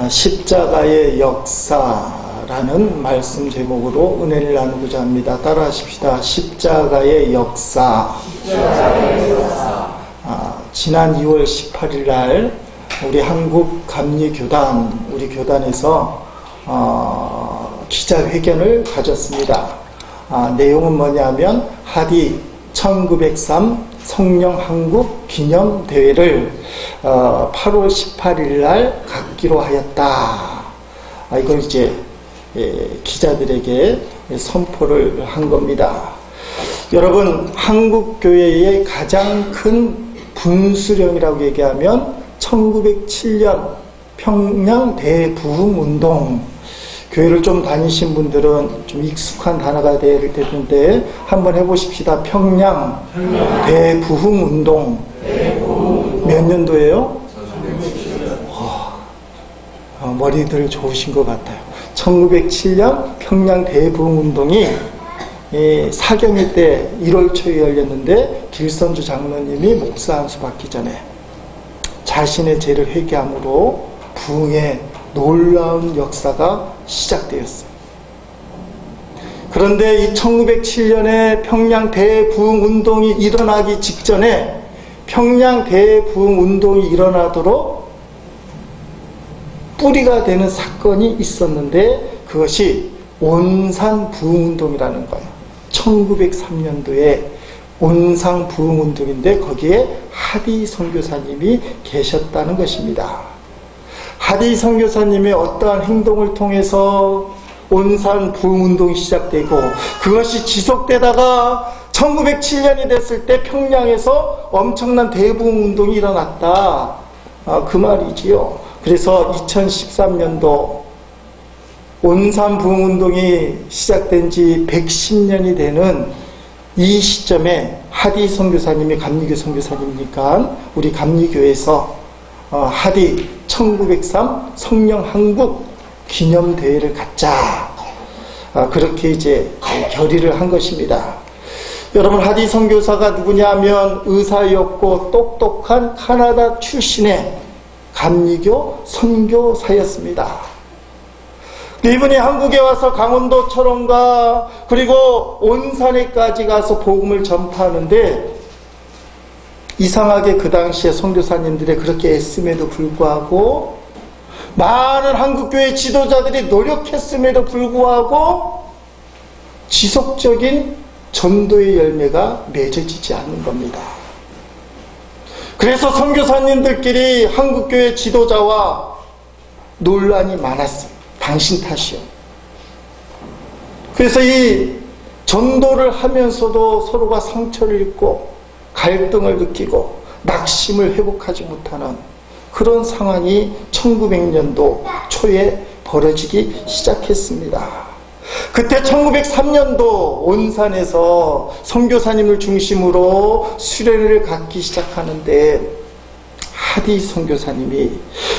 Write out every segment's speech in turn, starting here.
십자가의 역사라는 말씀 제목으로 은혜를 나누고자 합니다. 따라하십시다. 십자가의 역사. 지난 2월 18일 날 우리 한국감리교단, 우리 교단에서 기자회견을 가졌습니다. 내용은 뭐냐면 하디 1903 성령 한국 기념대회를 8월 18일 날 갖기로 하였다. 이걸 이제 기자들에게 선포를 한 겁니다. 여러분, 한국교회의 가장 큰 분수령이라고 얘기하면 1907년 평양 대부흥운동, 교회를 좀 다니신 분들은 좀 익숙한 단어가 될 텐데 한번 해보십시다. 평양 대부흥운동. 몇 년도예요? 머리들 좋으신 것 같아요. 1907년 평양 대부흥운동이 사경일 때 1월 초에 열렸는데 길선주 장로님이 목사 안수 받기 전에 자신의 죄를 회개함으로 부흥의 놀라운 역사가 시작되었어요. 그런데 이 1907년에 평양 대부흥운동이 일어나기 직전에 평양 대부흥운동이 일어나도록 뿌리가 되는 사건이 있었는데 그것이 온산부흥운동이라는 거예요. 1903년도에 온산부흥운동인데 거기에 하디 선교사님이 계셨다는 것입니다. 하디 선교사님의 어떠한 행동을 통해서 온산 부흥운동이 시작되고 그것이 지속되다가 1907년이 됐을 때 평양에서 엄청난 대부흥운동이 일어났다. 그 말이지요. 그래서 2013년도 온산 부흥운동이 시작된 지 110년이 되는 이 시점에 하디 선교사님이 감리교 선교사님이니까 우리 감리교에서 하디 1903 성령 한국 기념대회를 갖자. 그렇게 이제 결의를 한 것입니다. 여러분, 하디 선교사가 누구냐면 의사였고 똑똑한 카나다 출신의 감리교 선교사였습니다. 이분이 한국에 와서 강원도 철원과 그리고 온산에까지 가서 복음을 전파하는데 이상하게 그 당시에 선교사님들이 그렇게 애씀에도 불구하고 많은 한국교회 지도자들이 노력했음에도 불구하고 지속적인 전도의 열매가 맺어지지 않는 겁니다. 그래서 선교사님들끼리 한국교회 지도자와 논란이 많았어요. 당신 탓이요. 그래서 이 전도를 하면서도 서로가 상처를 입고 갈등을 느끼고 낙심을 회복하지 못하는 그런 상황이 1900년도 초에 벌어지기 시작했습니다. 그때 1903년도 온산에서 선교사님을 중심으로 수련회를 갖기 시작하는데 하디 선교사님이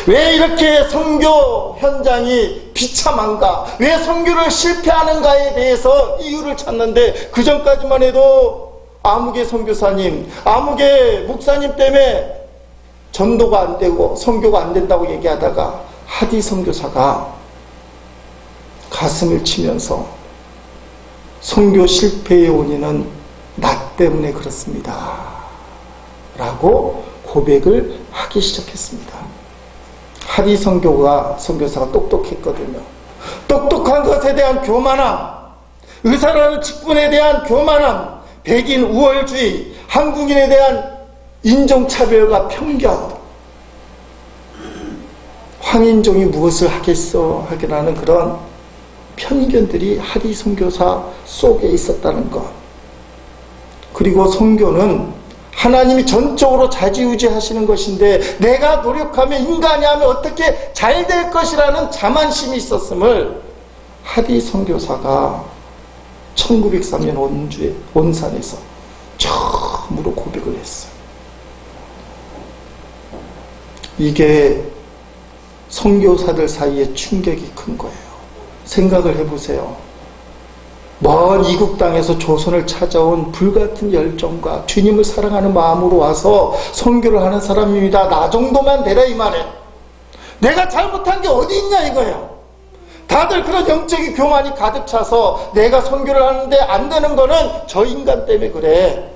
왜 이렇게 선교 현장이 비참한가, 왜 선교를 실패하는가에 대해서 이유를 찾는데 그 전까지만 해도 아무개 선교사님, 아무개 목사님 때문에 전도가 안 되고 선교가 안 된다고 얘기하다가 하디 선교사가 가슴을 치면서 선교 실패의 원인은 나 때문에 그렇습니다 라고 고백을 하기 시작했습니다. 하디 선교사가 똑똑했거든요. 똑똑한 것에 대한 교만함, 의사라는 직분에 대한 교만함, 백인 우월주의, 한국인에 대한 인종차별과 편견, 황인종이 무엇을 하겠어 하기라는 그런 편견들이 하디 선교사 속에 있었다는 것. 그리고 선교는 하나님이 전적으로 좌지우지 하시는 것인데 내가 노력하면 인간이 하면 어떻게 잘 될 것이라는 자만심이 있었음을 하디 선교사가 1903년 온산에서 처음으로 고백을 했어요. 이게 선교사들 사이에 충격이 큰 거예요. 생각을 해보세요. 먼 이국 땅에서 조선을 찾아온 불같은 열정과 주님을 사랑하는 마음으로 와서 선교를 하는 사람입니다. 나 정도만 되라 이 말에. 내가 잘못한 게 어디 있냐 이거예요. 다들 그런 영적인 교만이 가득 차서 내가 선교를 하는데 안 되는 거는 저 인간 때문에 그래.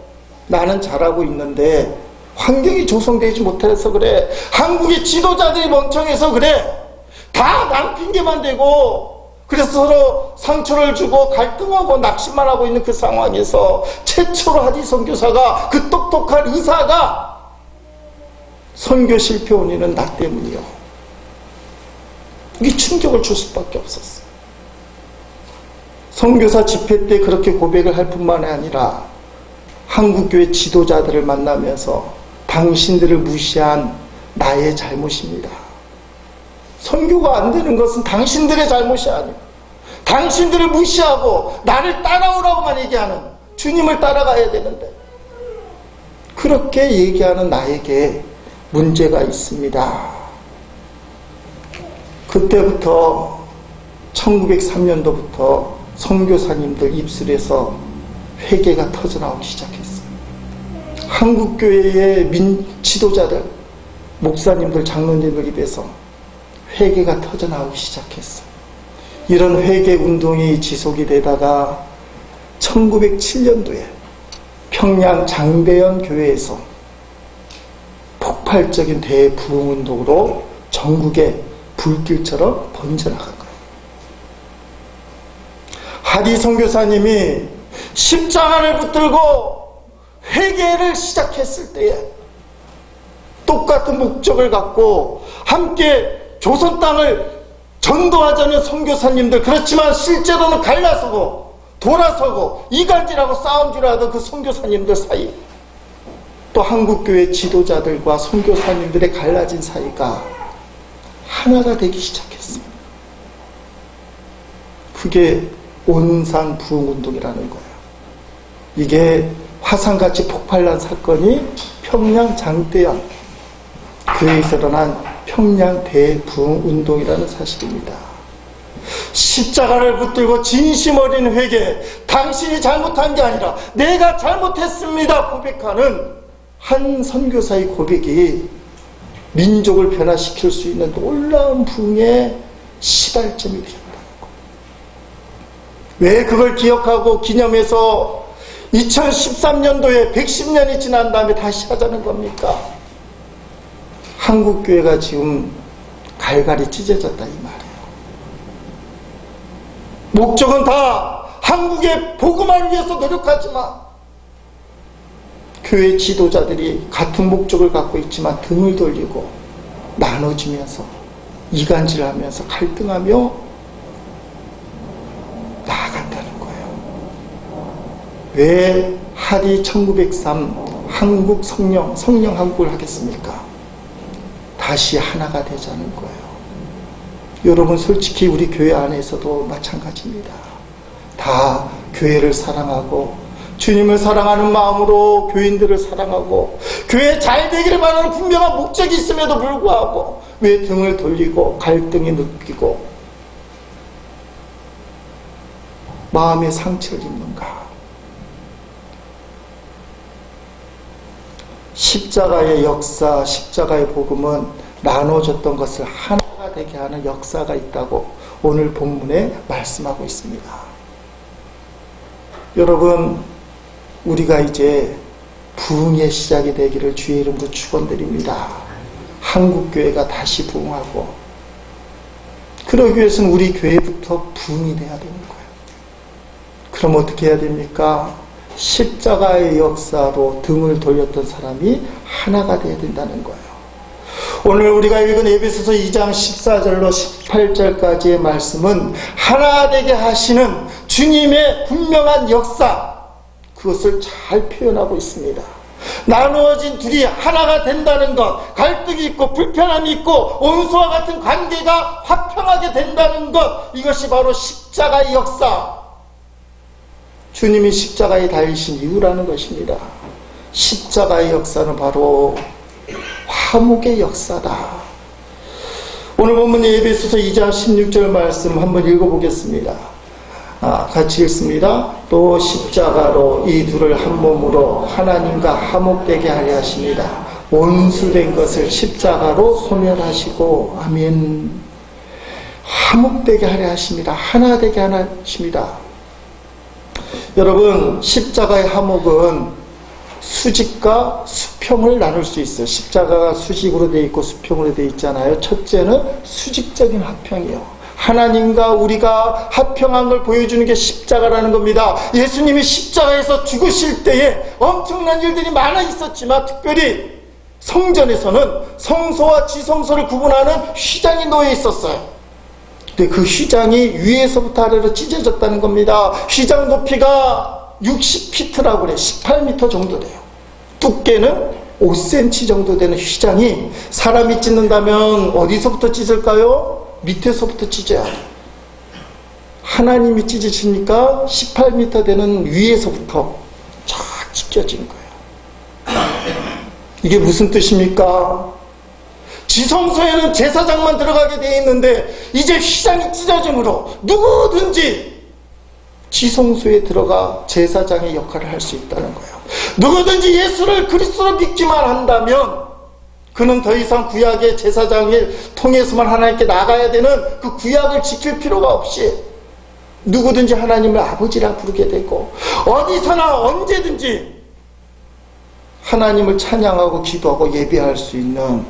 나는 잘하고 있는데 환경이 조성되지 못해서 그래. 한국의 지도자들이 멍청해서 그래. 다 남 핑계만 대고, 그래서 서로 상처를 주고 갈등하고 낙심만 하고 있는 그 상황에서 최초로 하디 선교사가, 그 똑똑한 의사가 선교 실패 원인은 나 때문이요. 이게 충격을 줄 수밖에 없었어요. 선교사 집회 때 그렇게 고백을 할 뿐만 아니라 한국교회 지도자들을 만나면서 당신들을 무시한 나의 잘못입니다. 선교가 안 되는 것은 당신들의 잘못이 아니고 당신들을 무시하고 나를 따라오라고만 얘기하는, 주님을 따라가야 되는데 그렇게 얘기하는 나에게 문제가 있습니다. 그때부터 1903년도부터 선교사님들 입술에서 회개가 터져나오기 시작했어요. 한국교회의 지도자들, 목사님들, 장로님들 입에서 회개가 터져나오기 시작했어요. 이런 회개 운동이 지속이 되다가 1907년도에 평양 장대현 교회에서 폭발적인 대부흥 운동으로 전국에 불길처럼 번져나간 거예요. 하디 선교사님이 십자가를 붙들고 회개를 시작했을 때에 똑같은 목적을 갖고 함께 조선 땅을 전도하자는 선교사님들, 그렇지만 실제로는 갈라서고 돌아서고 이간질하고 싸움질하던 그 선교사님들 사이, 또 한국교회 지도자들과 선교사님들의 갈라진 사이가 하나가 되기 시작했습니다. 그게 온산 부흥운동이라는 거예요. 이게 화산같이 폭발난 사건이 평양 장대현 교회에서 일어난 평양 대부흥운동이라는 사실입니다. 십자가를 붙들고 진심 어린 회개, 당신이 잘못한 게 아니라 내가 잘못했습니다 고백하는 한 선교사의 고백이 민족을 변화시킬 수 있는 놀라운 부흥의 시발점이 되었다는 것. 왜 그걸 기억하고 기념해서 2013년도에 110년이 지난 다음에 다시 하자는 겁니까? 한국교회가 지금 갈갈이 찢어졌다 이 말이에요. 목적은 다 한국의 복음화를 위해서 노력하지만 교회 지도자들이 같은 목적을 갖고 있지만 등을 돌리고 나눠지면서 이간질하면서 갈등하며 나아간다는 거예요. 왜 하디 1903 한국 성령 한국을 하겠습니까? 다시 하나가 되자는 거예요. 여러분 솔직히 우리 교회 안에서도 마찬가지입니다. 다 교회를 사랑하고 주님을 사랑하는 마음으로 교인들을 사랑하고 교회 잘 되기를 바라는 분명한 목적이 있음에도 불구하고 왜 등을 돌리고 갈등이 느끼고 마음의 상처를 입는가? 십자가의 역사, 십자가의 복음은 나눠졌던 것을 하나가 되게 하는 역사가 있다고 오늘 본문에 말씀하고 있습니다. 여러분, 우리가 이제 부흥의 시작이 되기를 주의 이름으로 축원드립니다. 한국교회가 다시 부흥하고, 그러기 위해서는 우리 교회부터 부흥이 돼야 되는 거예요. 그럼 어떻게 해야 됩니까? 십자가의 역사로 등을 돌렸던 사람이 하나가 되어야 된다는 거예요. 오늘 우리가 읽은 에베소서 2장 14절로 18절까지의 말씀은 하나 되게 하시는 주님의 분명한 역사, 그것을 잘 표현하고 있습니다. 나누어진 둘이 하나가 된다는 것, 갈등이 있고 불편함이 있고 원수와 같은 관계가 화평하게 된다는 것, 이것이 바로 십자가의 역사, 주님이 십자가에 달리신 이유라는 것입니다. 십자가의 역사는 바로 화목의 역사다. 오늘 본문 에베소서 2장 16절 말씀 한번 읽어보겠습니다. 같이 읽습니다. 또 십자가로 이 둘을 한 몸으로 하나님과 화목되게 하려 하십니다. 원수된 것을 십자가로 소멸하시고 아멘. 화목되게 하려 하십니다. 하나 되게 하려 하십니다. 여러분, 십자가의 화목은 수직과 수평을 나눌 수 있어요. 십자가가 수직으로 되어 있고 수평으로 되어 있잖아요. 첫째는 수직적인 화평이요. 하나님과 우리가 화평한 걸 보여주는 게 십자가라는 겁니다. 예수님이 십자가에서 죽으실 때에 엄청난 일들이 많아 있었지만 특별히 성전에서는 성소와 지성소를 구분하는 휘장이 놓여 있었어요. 근데 그 휘장이 위에서부터 아래로 찢어졌다는 겁니다. 휘장 높이가 60피트라고 그래. 18m 정도 돼요. 두께는 5cm 정도 되는 휘장이 사람이 찢는다면 어디서부터 찢을까요? 밑에서부터 찢어야 돼요. 하나님이 찢으시니까 18m 되는 위에서부터 쫙 찢겨진 거예요. 이게 무슨 뜻입니까? 지성소에는 제사장만 들어가게 되어 있는데 이제 휘장이 찢어짐으로 누구든지 지성소에 들어가 제사장의 역할을 할 수 있다는 거예요. 누구든지 예수를 그리스도로 믿기만 한다면 그는 더 이상 구약의 제사장을 통해서만 하나님께 나가야 되는 그 구약을 지킬 필요가 없이 누구든지 하나님을 아버지라 부르게 되고 어디서나 언제든지 하나님을 찬양하고 기도하고 예배할 수 있는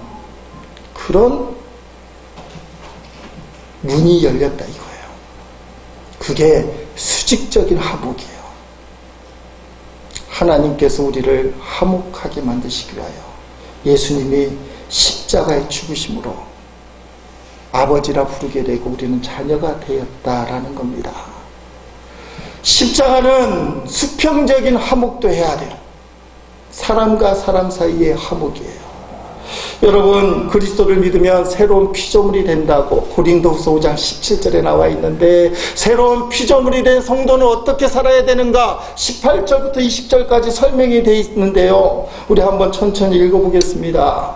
그런 문이 열렸다 이거예요. 그게 수직적인 화목이에요. 하나님께서 우리를 화목하게 만드시기 위하여 예수님이 십자가에 죽으심으로 아버지라 부르게 되고 우리는 자녀가 되었다라는 겁니다. 십자가는 수평적인 화목도 해야 돼요. 사람과 사람 사이의 화목이에요. 여러분, 그리스도를 믿으면 새로운 피조물이 된다고 고린도후서 5장 17절에 나와 있는데 새로운 피조물이 된 성도는 어떻게 살아야 되는가 18절부터 20절까지 설명이 되어 있는데요. 우리 한번 천천히 읽어보겠습니다.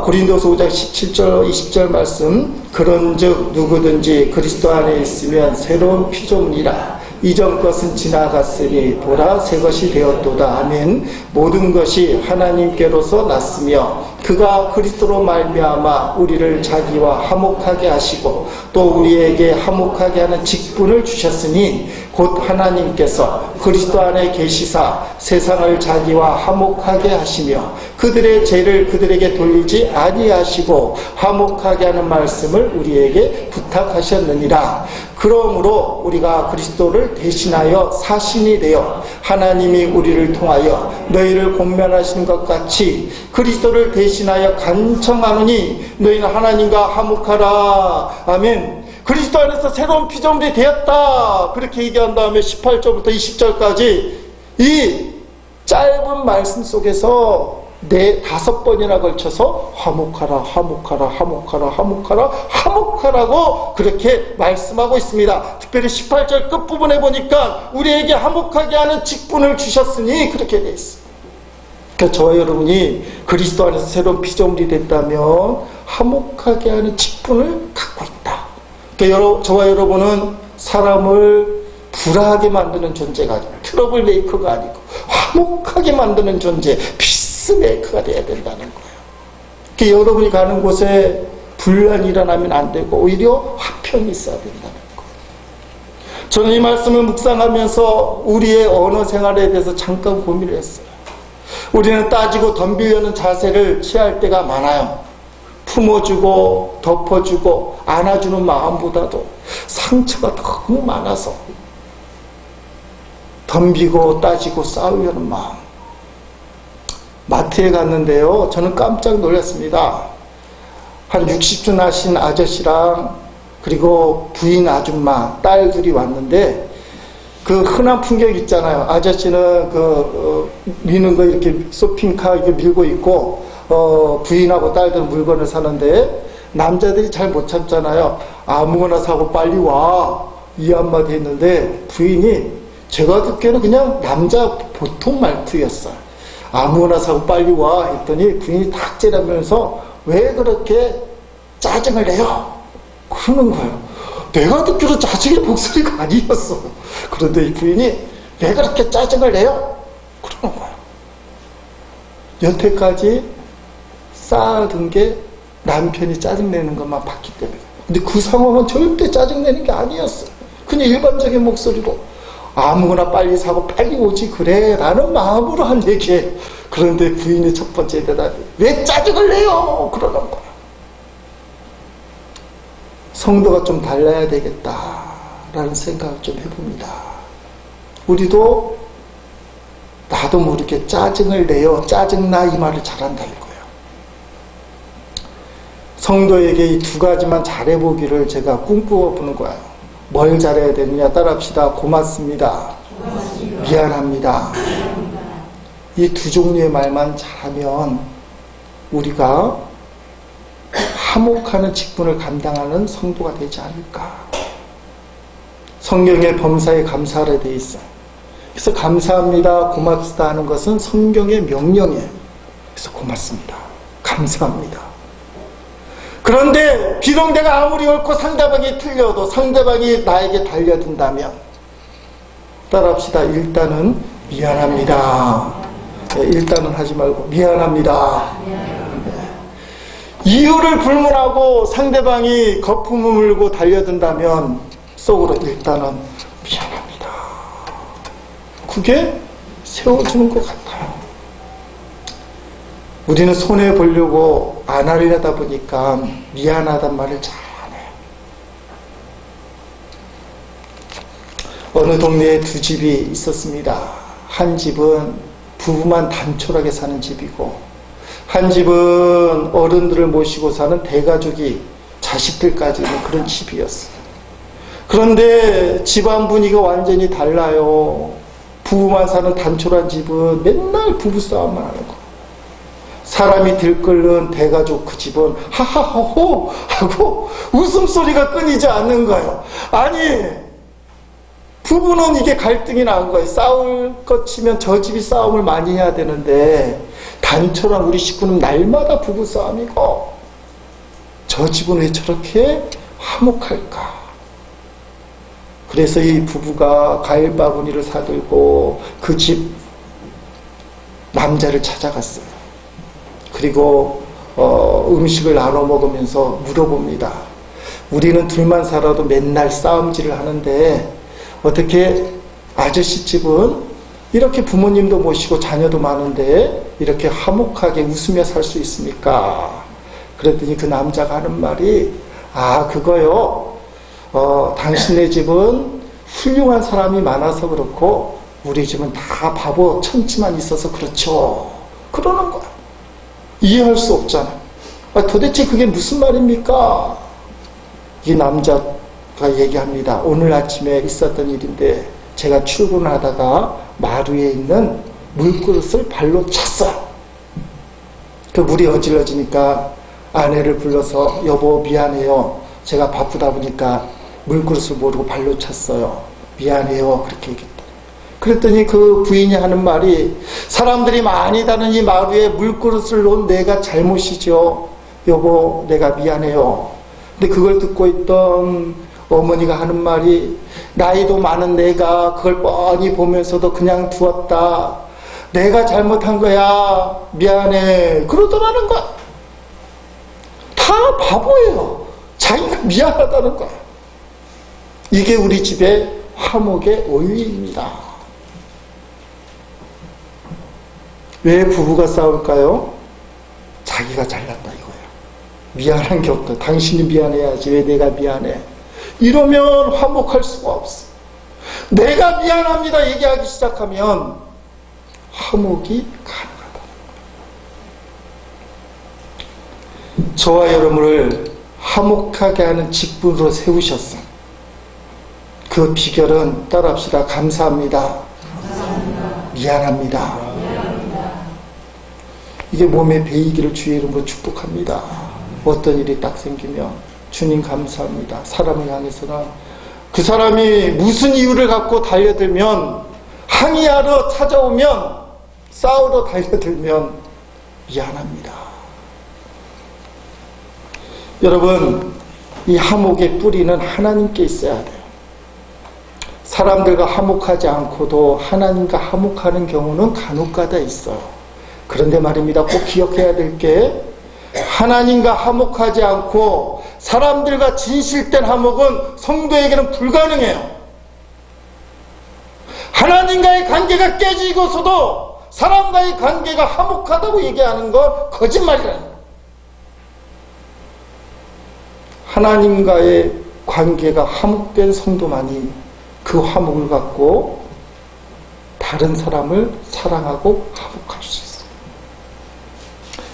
고린도서 5장 17절 20절 말씀, 그런즉 누구든지 그리스도 안에 있으면 새로운 피조물이라 이전 것은 지나갔으니 보라 새 것이 되었도다. 아멘. 모든 것이 하나님께로서 났으며 그가 그리스도로 말미암아 우리를 자기와 화목하게 하시고 또 우리에게 화목하게 하는 직분을 주셨으니 곧 하나님께서 그리스도 안에 계시사 세상을 자기와 화목하게 하시며 그들의 죄를 그들에게 돌리지 아니하시고 화목하게 하는 말씀을 우리에게 부탁하셨느니라. 그러므로 우리가 그리스도를 대신하여 사신이 되어 하나님이 우리를 통하여 너희를 권면하시는 것 같이 그리스도를 대신하여 간청하노니 너희는 하나님과 화목하라. 아멘. 그리스도 안에서 새로운 피조물이 되었다. 그렇게 얘기한 다음에 18절부터 20절까지 이 짧은 말씀 속에서 5번이나 걸쳐서 화목하라, 화목하라, 화목하라, 화목하라, 화목하라고 그렇게 말씀하고 있습니다. 특별히 18절 끝부분에 보니까 우리에게 화목하게 하는 직분을 주셨으니 그렇게 되어 있습니다. 그러니까 저와 여러분이 그리스도 안에서 새로운 피조물이 됐다면 화목하게 하는 직분을 갖고 있다. 그러니까 저와 여러분은 사람을 불화하게 만드는 존재가 아니고 트러블 메이커가 아니고 화목하게 만드는 존재, 피스메이커가 돼야 된다는 거예요. 그러니까 여러분이 가는 곳에 분란이 일어나면 안 되고 오히려 화평이 있어야 된다는 거예요. 저는 이 말씀을 묵상하면서 우리의 언어 생활에 대해서 잠깐 고민을 했어요. 우리는 따지고 덤비려는 자세를 취할 때가 많아요. 품어주고 덮어주고 안아주는 마음보다도 상처가 너무 많아서 덤비고 따지고 싸우려는 마음. 마트에 갔는데요, 저는 깜짝 놀랐습니다. 한 60쯤 하신 아저씨랑 그리고 부인 아줌마 딸 둘이 왔는데 그 흔한 풍경 있잖아요. 아저씨는 미는 거 이렇게 쇼핑카 이렇게 밀고 있고 부인하고 딸들은 물건을 사는데 남자들이 잘 못 참잖아요. 아무거나 사고 빨리 와, 이 한마디 했는데 부인이 제가 듣기에는 그냥 남자 보통 말투였어요. 아무거나 사고 빨리 와 했더니 부인이 탁 째려면서 왜 그렇게 짜증을 내요? 그러는 거예요. 내가 듣기로 짜증의 목소리가 아니었어. 그런데 이 부인이 왜 그렇게 짜증을 내요? 그러는 거예요. 여태까지 쌓아둔 게 남편이 짜증내는 것만 봤기 때문에. 근데 그 상황은 절대 짜증내는 게 아니었어요. 그냥 일반적인 목소리로 아무거나 빨리 사고 빨리 오지 그래 라는 마음으로 한 얘기예요. 그런데 부인의 첫 번째 대답이 왜 짜증을 내요? 그러는 거예요. 성도가 좀 달라야 되겠다라는 생각을 좀 해봅니다. 우리도 나도 모르게 짜증을 내요. 짜증나 이 말을 잘한다 이거예요. 성도에게 이 두 가지만 잘해보기를 제가 꿈꾸어보는 거예요. 뭘 잘해야 되느냐 따라합시다. 고맙습니다. 미안합니다. 이 두 종류의 말만 잘하면 우리가 화목하는 직분을 감당하는 성도가 되지 않을까. 성경의 범사에 감사하라 되어 있어요. 그래서 감사합니다, 고맙습니다 하는 것은 성경의 명령이에요. 그래서 고맙습니다, 감사합니다. 그런데 비록 내가 아무리 옳고 상대방이 틀려도 상대방이 나에게 달려든다면 따라합시다. 일단은 미안합니다. 일단은 하지 말고 미안합니다. 이유를 불문하고 상대방이 거품을 물고 달려든다면 속으로 일단은 미안합니다. 그게 세워주는 것 같아요. 우리는 손해보려고 안 하려다 보니까 미안하단 말을 잘 안 해요. 어느 동네에 두 집이 있었습니다. 한 집은 부부만 단촐하게 사는 집이고 한 집은 어른들을 모시고 사는 대가족이 자식들까지 있는 그런 집이었어요. 그런데 집안 분위기가 완전히 달라요. 부부만 사는 단촐한 집은 맨날 부부싸움만 하는 거예요. 사람이 들끓는 대가족 그 집은 하하호호 하고 웃음소리가 끊이지 않는 거예요. 아니 부부는 이게 갈등이 난 거예요. 싸울 것 치면 저 집이 싸움을 많이 해야 되는데 단촐한 우리 식구는 날마다 부부싸움이고 저 집은 왜 저렇게 화목할까. 그래서 이 부부가 과일 바구니를 사들고 그 집 남자를 찾아갔어요. 그리고 음식을 나눠 먹으면서 물어봅니다. 우리는 둘만 살아도 맨날 싸움질을 하는데 어떻게 아저씨 집은 이렇게 부모님도 모시고 자녀도 많은데 이렇게 화목하게 웃으며 살 수 있습니까? 그랬더니 그 남자가 하는 말이 그거요. 당신네 집은 훌륭한 사람이 많아서 그렇고 우리 집은 다 바보 천치만 있어서 그렇죠. 그러는 거야. 이해할 수 없잖아요. 도대체 그게 무슨 말입니까? 이 남자가 얘기합니다. 오늘 아침에 있었던 일인데 제가 출근하다가 마루에 있는 물그릇을 발로 찼어요. 그 물이 어질러지니까 아내를 불러서 여보 미안해요. 제가 바쁘다 보니까 물그릇을 모르고 발로 찼어요. 미안해요. 그렇게 얘기했다. 그랬더니 그 부인이 하는 말이 사람들이 많이 다는 이 마루에 물그릇을 놓은 내가 잘못이죠. 여보 내가 미안해요. 근데 그걸 듣고 있던 어머니가 하는 말이 나이도 많은 내가 그걸 뻔히 보면서도 그냥 두었다. 내가 잘못한 거야. 미안해. 그러더라는 거야. 다 바보예요. 자기가 미안하다는 거야. 이게 우리 집의 화목의 원리입니다. 왜 부부가 싸울까요? 자기가 잘났다 이거예요. 미안한 게 없다. 당신이 미안해야지. 왜 내가 미안해? 이러면 화목할 수가 없어. 내가 미안합니다 얘기하기 시작하면 화목이 가능하다. 저와 여러분을 화목하게 하는 직분으로 세우셨어. 그 비결은 따라합시다. 감사합니다. 미안합니다. 이게 몸에 배이기를 주의 이름으로 축복합니다. 어떤 일이 딱 생기면 주님 감사합니다. 사람을 향해서는 그 사람이 무슨 이유를 갖고 달려들면 항의하러 찾아오면 싸우러 달려들면 미안합니다. 여러분 이 화목의 뿌리는 하나님께 있어야 돼요. 사람들과 화목하지 않고도 하나님과 화목하는 경우는 간혹가다 있어요. 그런데 말입니다. 꼭 기억해야 될 게 하나님과 화목하지 않고 사람들과 진실된 화목은 성도에게는 불가능해요. 하나님과의 관계가 깨지고서도 사람과의 관계가 화목하다고 얘기하는 건 거짓말이라는 거예요. 하나님과의 관계가 화목된 성도만이 그 화목을 갖고 다른 사람을 사랑하고 화목할 수 있어요.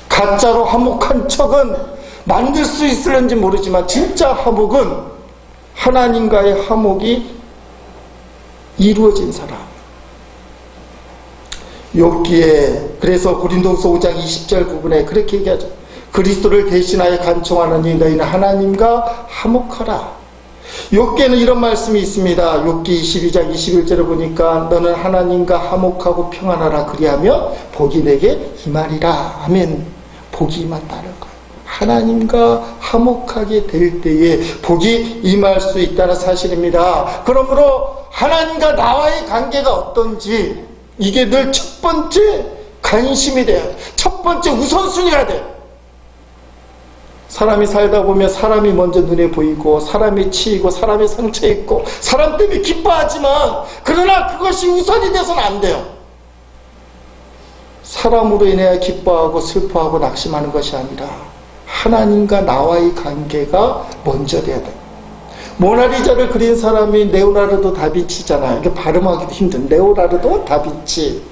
가짜로 화목한 척은 만들 수 있을는지 모르지만 진짜 화목은 하나님과의 화목이 이루어진 사람. 욥기에 그래서 고린도후서 5장 20절 부분에 그렇게 얘기하죠. 그리스도를 대신하여 간청하느니 너희는 하나님과 화목하라. 욥기에는 이런 말씀이 있습니다. 욥기 22장 21절을 보니까 너는 하나님과 화목하고 평안하라. 그리하면 복이 내게 임하리라. 아멘. 복이 임한다는 거예요. 하나님과 화목하게 될 때에 복이 임할 수 있다는 사실입니다. 그러므로 하나님과 나와의 관계가 어떤지 이게 늘 첫 번째 관심이 돼야 돼요. 첫 번째 우선순위가 돼요. 사람이 살다 보면 사람이 먼저 눈에 보이고 사람이 치이고 사람이 상처 있고 사람 때문에 기뻐하지만 그러나 그것이 우선이 돼서는 안 돼요. 사람으로 인해 기뻐하고 슬퍼하고 낙심하는 것이 아니라 하나님과 나와의 관계가 먼저 돼야 돼요. 모나리자를 그린 사람이 레오나르도 다빈치잖아요. 이게 발음하기도 힘든 레오나르도 다빈치.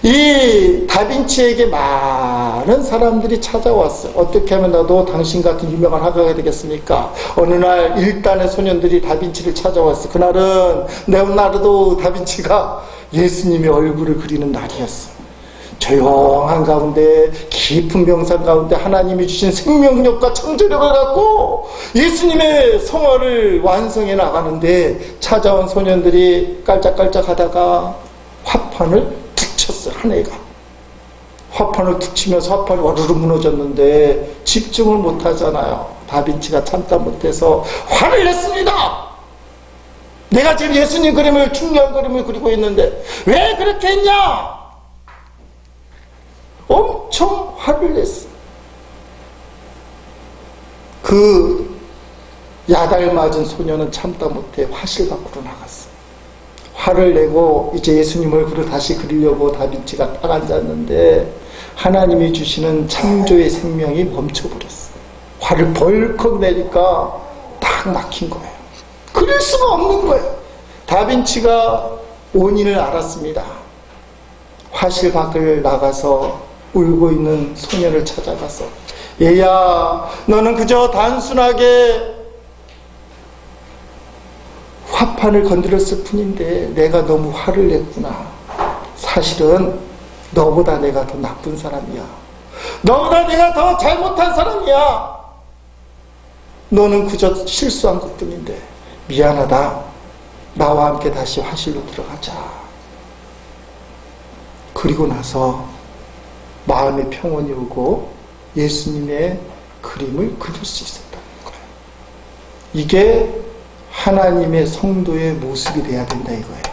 이 다빈치에게 많은 사람들이 찾아왔어요. 어떻게 하면 나도 당신 같은 유명한 화가가 되겠습니까? 어느 날 일단의 소년들이 다빈치를 찾아왔어요. 그날은 레오나르도 다빈치가 예수님의 얼굴을 그리는 날이었어요. 조용한 가운데 깊은 명상 가운데 하나님이 주신 생명력과 창조력을 갖고 예수님의 성화를 완성해 나가는데 찾아온 소년들이 깔짝깔짝 하다가 화판을 툭 쳤어요. 한 애가 화판을 툭 치면서 화판이 와르르 무너졌는데 집중을 못하잖아요. 다빈치가 참다 못해서 화를 냈습니다. 내가 지금 예수님 그림을 중요한 그림을 그리고 있는데 왜 그렇게 했냐? 엄청 화를 냈어. 그 야달 맞은 소녀는 참다 못해 화실 밖으로 나갔어. 화를 내고 이제 예수님 얼굴을 다시 그리려고 다빈치가 딱 앉았는데 하나님이 주시는 창조의 생명이 멈춰버렸어. 화를 벌컥 내니까 딱 막힌 거예요. 그릴 수가 없는 거예요. 다빈치가 원인을 알았습니다. 화실 밖을 나가서 울고 있는 소녀를 찾아가서 얘야 너는 그저 단순하게 화판을 건드렸을 뿐인데 내가 너무 화를 냈구나. 사실은 너보다 내가 더 나쁜 사람이야. 너보다 내가 더 잘못한 사람이야. 너는 그저 실수한 것뿐인데 미안하다. 나와 함께 다시 화실로 들어가자. 그리고 나서 마음의 평온이 오고 예수님의 그림을 그릴 수 있었다는 거예요. 이게 하나님의 성도의 모습이 돼야 된다 이거예요.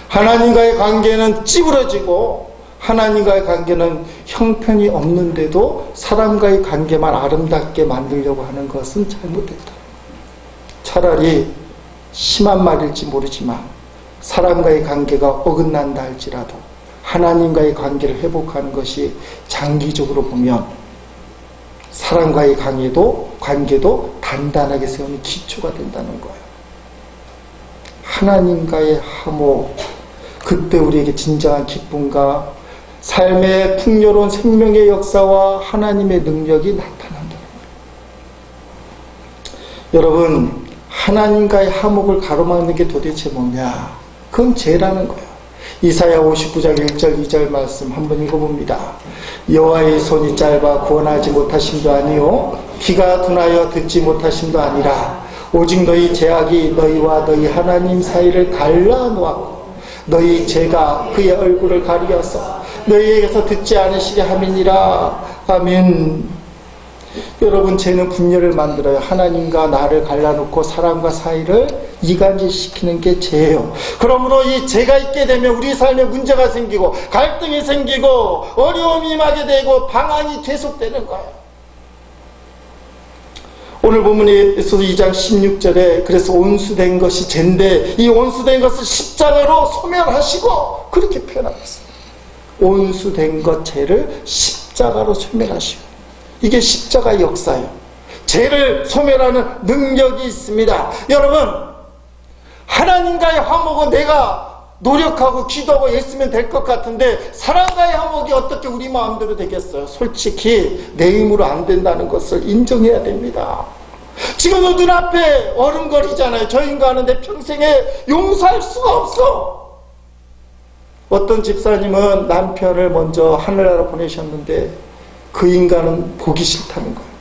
하나님과의 관계는 찌그러지고 하나님과의 관계는 형편이 없는데도 사람과의 관계만 아름답게 만들려고 하는 것은 잘못됐다. 차라리 심한 말일지 모르지만 사람과의 관계가 어긋난다 할지라도 하나님과의 관계를 회복하는 것이 장기적으로 보면 사람과의 관계도 단단하게 세우는 기초가 된다는 거예요. 하나님과의 화목, 그때 우리에게 진정한 기쁨과 삶의 풍요로운 생명의 역사와 하나님의 능력이 나타난다는 거예요. 여러분, 하나님과의 화목을 가로막는 게 도대체 뭐냐? 그건 죄라는 거예요. 이사야 59장 1절 2절 말씀 한번 읽어봅니다. 여호와의 손이 짧아 구원하지 못하심도 아니요 귀가 둔하여 듣지 못하심도 아니라 오직 너희 죄악이 너희와 너희 하나님 사이를 갈라놓았고 너희 죄가 그의 얼굴을 가리어서 너희에게서 듣지 않으시게 함이니라. 아멘. 여러분, 죄는 분열을 만들어요. 하나님과 나를 갈라놓고 사람과 사이를 이간질시키는 게 죄예요. 그러므로 이 죄가 있게 되면 우리 삶에 문제가 생기고 갈등이 생기고 어려움이 임하게 되고 방황이 계속되는 거예요. 오늘 본문에서 2장 16절에 그래서 온수된 것이 죄인데 이 온수된 것을 십자가로 소멸하시고 그렇게 표현하고 있습니다. 온수된 것 죄를 십자가로 소멸하시고 이게 십자가의 역사예요. 죄를 소멸하는 능력이 있습니다. 여러분 하나님과의 화목은 내가 노력하고 기도하고 애쓰면 될 것 같은데 사람과의 화목이 어떻게 우리 마음대로 되겠어요? 솔직히 내 힘으로 안 된다는 것을 인정해야 됩니다. 지금은 눈앞에 어른거리잖아요. 저 인간은 내 평생에 용서할 수가 없어. 어떤 집사님은 남편을 먼저 하늘나라 보내셨는데 그 인간은 보기 싫다는 거예요.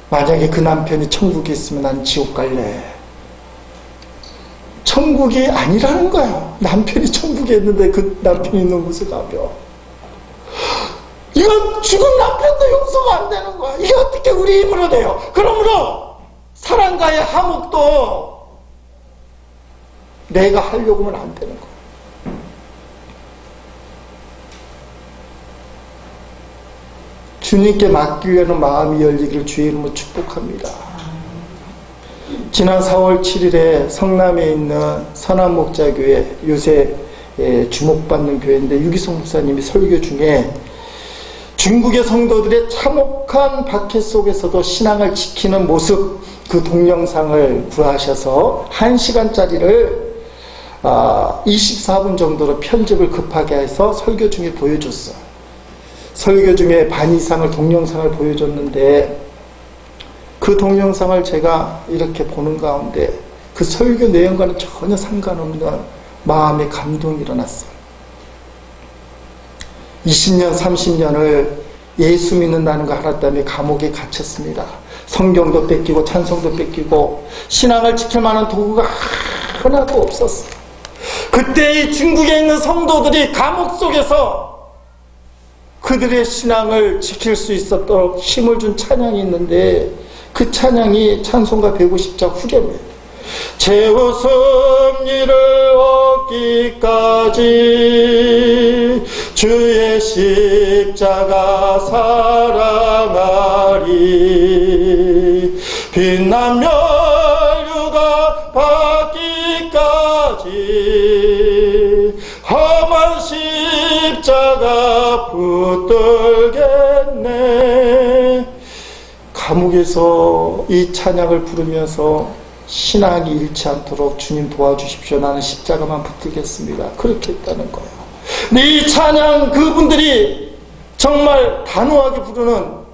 만약에 그 남편이 천국에 있으면 난 지옥 갈래. 천국이 아니라는 거야. 남편이 천국에 있는데 그 남편이 있는 곳에 가면 이건 죽은 남편도 용서가 안 되는 거야. 이게 어떻게 우리 힘으로 돼요? 그러므로 사랑과의 화목도 내가 하려고 하면 안 되는 거야. 주님께 맡기려는 마음이 열리기를 주의 이름으로 축복합니다. 지난 4월 7일에 성남에 있는 선한목자교회, 요새 주목받는 교회인데 유기성 목사님이 설교 중에 중국의 성도들의 참혹한 박해 속에서도 신앙을 지키는 모습, 그 동영상을 구하셔서 1시간짜리를 24분 정도로 편집을 급하게 해서 설교 중에 보여줬어요. 설교 중에 반 이상을 동영상을 보여줬는데 그 동영상을 제가 이렇게 보는 가운데 그 설교 내용과는 전혀 상관없는 마음의 감동이 일어났어요. 20년, 30년을 예수 믿는다는 거 하나 때문에 감옥에 갇혔습니다. 성경도 뺏기고 찬송도 뺏기고 신앙을 지킬 만한 도구가 하나도 없었어요. 그때 이 중국에 있는 성도들이 감옥 속에서 그들의 신앙을 지킬 수 있었도록 힘을 준 찬양이 있는데 그 찬양이 찬송가 150장 후렴이에요. 죄와 승리를 얻기까지 주의 십자가 사랑하리 빛난 멸류가 받기까지 험한 십자가 붙들겠네. 감옥에서 이 찬양을 부르면서 신앙이 잃지 않도록 주님 도와주십시오. 나는 십자가만 붙들겠습니다. 그렇게 했다는 거예요. 근데 이 찬양 그분들이 정말 단호하게 부르는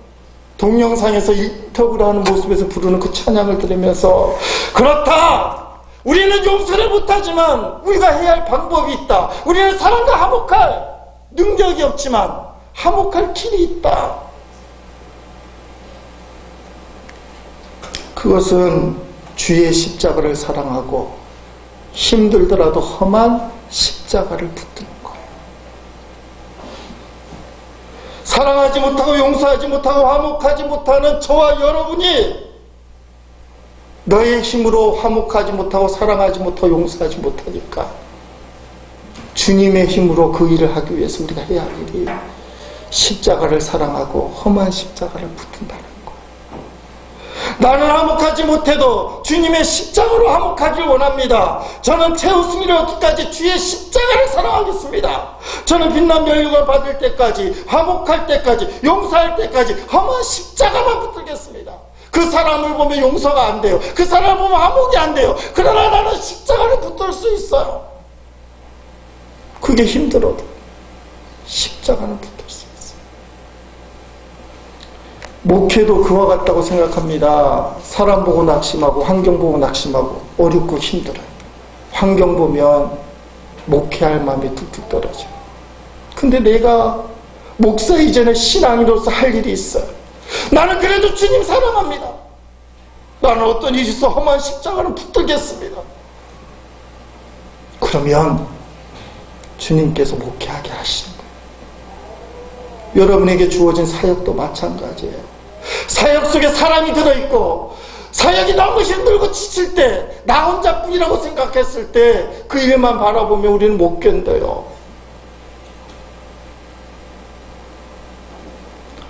동영상에서 인터뷰를 하는 모습에서 부르는 그 찬양을 들으면서 그렇다! 우리는 용서를 못하지만 우리가 해야 할 방법이 있다. 우리는 사람과 화목할 능력이 없지만 화목할 길이 있다. 그것은 주의 십자가를 사랑하고 힘들더라도 험한 십자가를 붙드는 거예요. 사랑하지 못하고 용서하지 못하고 화목하지 못하는 저와 여러분이 너의 힘으로 화목하지 못하고 사랑하지 못하고 용서하지 못하니까 주님의 힘으로 그 일을 하기 위해서 우리가 해야 할 일이 십자가를 사랑하고 험한 십자가를 붙든다는 거예요. 나는 화목하지 못해도 주님의 십자가로 화목하길 원합니다. 저는 최후 승리를 얻기까지 주의 십자가를 사랑하겠습니다. 저는 빛난 멸류관 받을 때까지, 화목할 때까지, 용서할 때까지 험한 십자가만 붙들겠습니다. 그 사람을 보면 용서가 안 돼요. 그 사람을 보면 화목이 안 돼요. 그러나 나는 십자가를 붙들 수 있어요. 그게 힘들어도 십자가는 붙들 수 있어요. 목회도 그와 같다고 생각합니다. 사람 보고 낙심하고 환경 보고 낙심하고 어렵고 힘들어요. 환경 보면 목회할 마음이 뚝뚝 떨어져요. 근데 내가 목사 이전에 신앙인으로서 할 일이 있어요. 나는 그래도 주님 사랑합니다. 나는 어떤 일이 있어 험한 십자가는 붙들겠습니다. 그러면 주님께서 목회하게 하시는 거예요. 여러분에게 주어진 사역도 마찬가지예요. 사역 속에 사람이 들어있고 사역이 너무 힘들고 지칠 때 나 혼자뿐이라고 생각했을 때 그 일만 바라보면 우리는 못 견뎌요.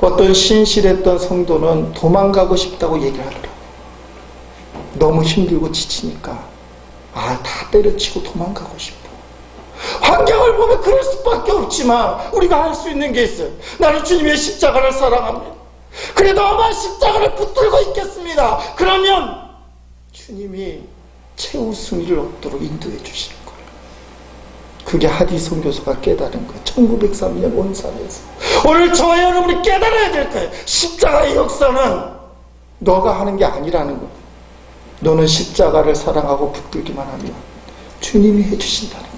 어떤 신실했던 성도는 도망가고 싶다고 얘기를 하더라고요. 너무 힘들고 지치니까 다 때려치고 도망가고 싶어. 환경을 보면 그럴 수밖에 없지만 우리가 할 수 있는 게 있어요. 나는 주님의 십자가를 사랑합니다. 그래도 아마 십자가를 붙들고 있겠습니다. 그러면 주님이 최우승위를 얻도록 인도해 주시는 거예요. 그게 하디 선교사가 깨달은 거예요. 1903년 원산에서. 오늘 저와 여러분이 깨달아야 될 거예요. 십자가의 역사는 너가 하는 게 아니라는 거예요. 너는 십자가를 사랑하고 붙들기만 하면 주님이 해주신다는 거예요.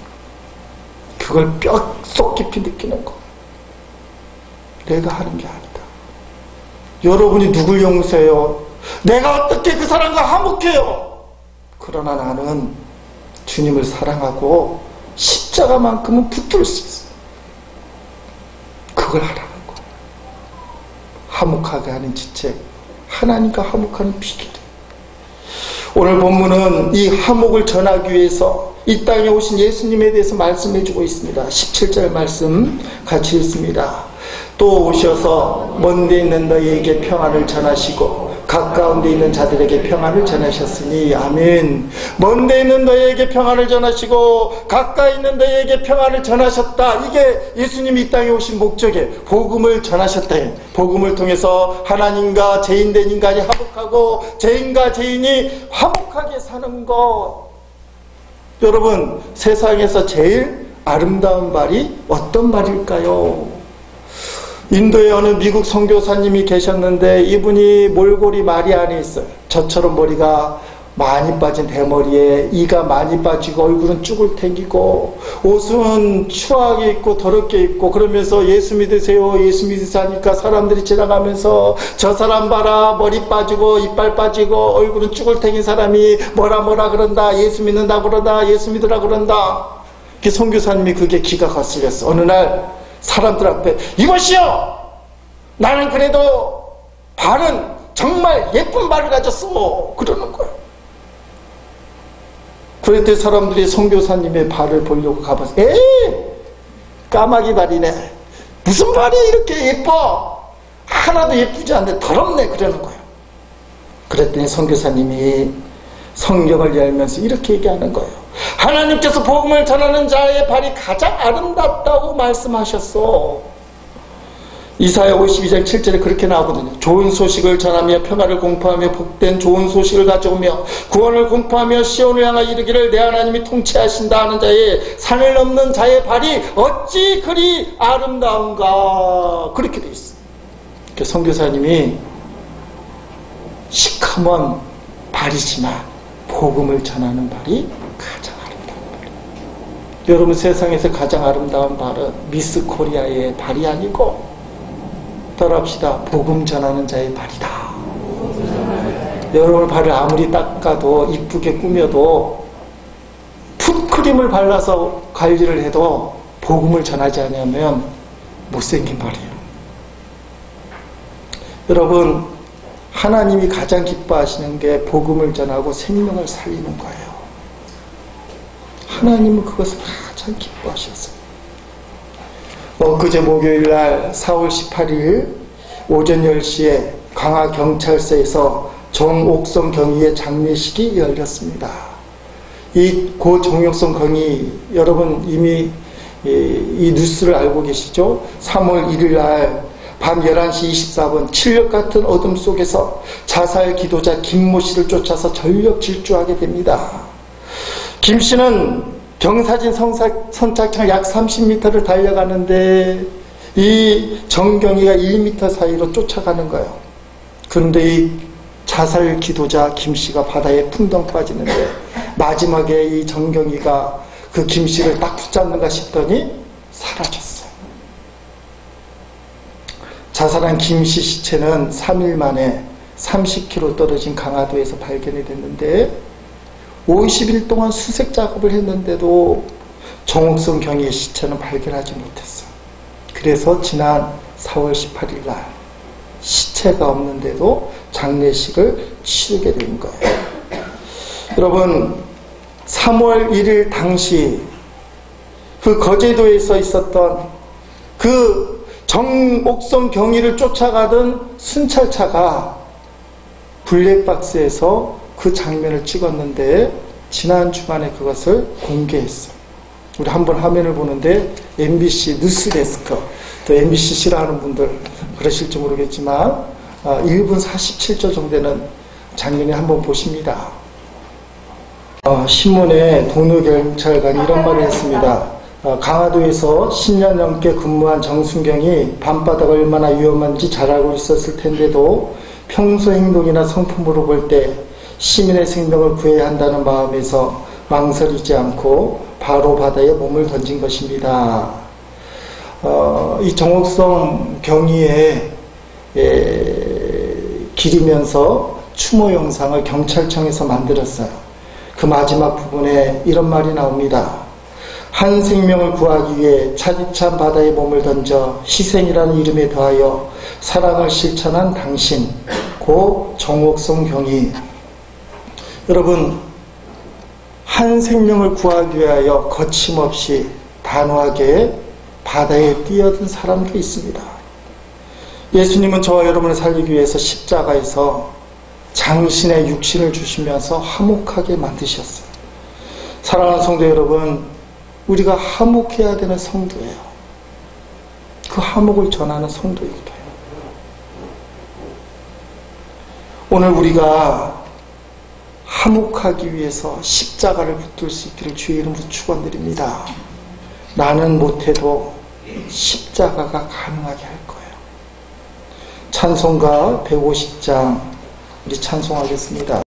그걸 뼛속 깊이 느끼는 거. 내가 하는 게 아니다. 여러분이 누굴 용서해요? 내가 어떻게 그 사람과 화목해요? 그러나 나는 주님을 사랑하고 십자가만큼은 붙들 수 있어. 그걸 하라는 거. 화목하게 하는 지체, 하나님과 화목하는 비결. 오늘 본문은 이 화목을 전하기 위해서 이 땅에 오신 예수님에 대해서 말씀해주고 있습니다. 17절 말씀 같이 읽습니다. 또 오셔서 먼데 있는 너희에게 평안을 전하시고 가까운데 있는 자들에게 평안을 전하셨으니 아멘. 먼데 있는 너희에게 평안을 전하시고 가까이 있는 너희에게 평안을 전하셨다. 이게 예수님이 이 땅에 오신 목적이에요. 복음을 전하셨다. 복음을 통해서 하나님과 죄인된 인간이 화목하고 죄인과 죄인이 화목하게 사는 것. 여러분, 세상에서 제일 아름다운 말이 어떤 말일까요? 인도에 어느 미국 선교사님이 계셨는데 이분이 몰골이 말이 안에 있어요. 저처럼 머리가 많이 빠진 대머리에 이가 많이 빠지고 얼굴은 쭈글탱기고 옷은 추하게 입고 더럽게 입고 그러면서 예수 믿으세요 예수 믿으세요 하니까 사람들이 지나가면서 저 사람 봐라 머리 빠지고 이빨 빠지고 얼굴은 쭈글탱인 사람이 뭐라 그런다 예수 믿는다 그러다 예수 믿으라 그런다. 그 선교사님이 그게 기가 거슬렸어. 어느 날 사람들 앞에 이것이요 나는 그래도 발은 정말 예쁜 발을 가졌어 그러는 거예요. 그랬더니 사람들이 선교사님의 발을 보려고 가봤어. 에이 까마귀 발이네. 무슨 발이 이렇게 예뻐. 하나도 예쁘지 않는데 더럽네 그러는 거예요. 그랬더니 선교사님이 성경을 열면서 이렇게 얘기하는 거예요. 하나님께서 복음을 전하는 자의 발이 가장 아름답다고 말씀하셨어. 이사야 52장 7절에 그렇게 나오거든요. 좋은 소식을 전하며 평화를 공포하며 복된 좋은 소식을 가져오며 구원을 공포하며 시온을 향하여 이르기를 내 하나님이 통치하신다 하는 자의 산을 넘는 자의 발이 어찌 그리 아름다운가. 그렇게 돼 있어요. 선교사님이 시커먼 발이지만 복음을 전하는 발이 가장 아름다운 발이에요. 여러분 세상에서 가장 아름다운 발은 미스 코리아의 발이 아니고 따라합시다. 복음 전하는 자의 발이다. 여러분 발을 아무리 닦아도 이쁘게 꾸며도 풋크림을 발라서 관리를 해도 복음을 전하지 않으면 못생긴 발이에요. 여러분 하나님이 가장 기뻐하시는 게 복음을 전하고 생명을 살리는 거예요. 하나님은 그것을 가장 기뻐하셨어요. 그제 목요일날 4월 18일 오전 10시에 강화경찰서에서 정옥성 경위의 장례식이 열렸습니다. 고 정옥성 경위 여러분 이미 이 뉴스를 알고 계시죠? 3월 1일날 밤 11시 24분 칠흑 같은 어둠 속에서 자살 기도자 김모 씨를 쫓아서 전력 질주하게 됩니다. 김 씨는 경사진 선착장을 약 30m를 달려가는데 이 정경이가 1m 사이로 쫓아가는 거예요. 그런데 이 자살 기도자 김 씨가 바다에 풍덩 빠지는데 마지막에 이 정경이가 그 김 씨를 딱 붙잡는가 싶더니 사라졌어요. 자살한 김 씨 시체는 3일 만에 30km 떨어진 강화도에서 발견이 됐는데 50일 동안 수색 작업을 했는데도 정옥성 경위의 시체는 발견하지 못했어요. 그래서 지난 4월 18일 날 시체가 없는데도 장례식을 치르게 된 거예요. 여러분 3월 1일 당시 그 거제도에서 있었던 그 정옥성 경위를 쫓아가던 순찰차가 블랙박스에서 그 장면을 찍었는데 지난 주간에 그것을 공개했어요. 우리 한번 화면을 보는데 MBC 뉴스데스크, 또 MBC 싫어하는 분들 그러실지 모르겠지만 1분 47초 정도 되는 장면을 한번 보십니다. 신문에 동료 경찰관이 이런 말을 했습니다. 강화도에서 10년 넘게 근무한 정순경이 밤바다가 얼마나 위험한지 잘 알고 있었을 텐데도 평소 행동이나 성품으로 볼 때 시민의 생명을 구해야 한다는 마음에서 망설이지 않고 바로 바다에 몸을 던진 것입니다. 이 정옥성 경위에 기리면서 추모 영상을 경찰청에서 만들었어요. 그 마지막 부분에 이런 말이 나옵니다. 한 생명을 구하기 위해 차디찬 바다에 몸을 던져 희생이라는 이름에 더하여 사랑을 실천한 당신, 고 정옥성 경위. 여러분, 한 생명을 구하기 위하여 거침없이 단호하게 바다에 뛰어든 사람도 있습니다. 예수님은 저와 여러분을 살리기 위해서 십자가에서 장신의 육신을 주시면서 화목하게 만드셨어요. 사랑하는 성도 여러분, 우리가 화목해야 되는 성도예요. 그 화목을 전하는 성도이기도 해요. 오늘 우리가 화목하기 위해서 십자가를 붙들 수 있기를 주의 이름으로 축원드립니다. 나는 못해도 십자가가 가능하게 할 거예요. 찬송가 150장 우리 찬송하겠습니다.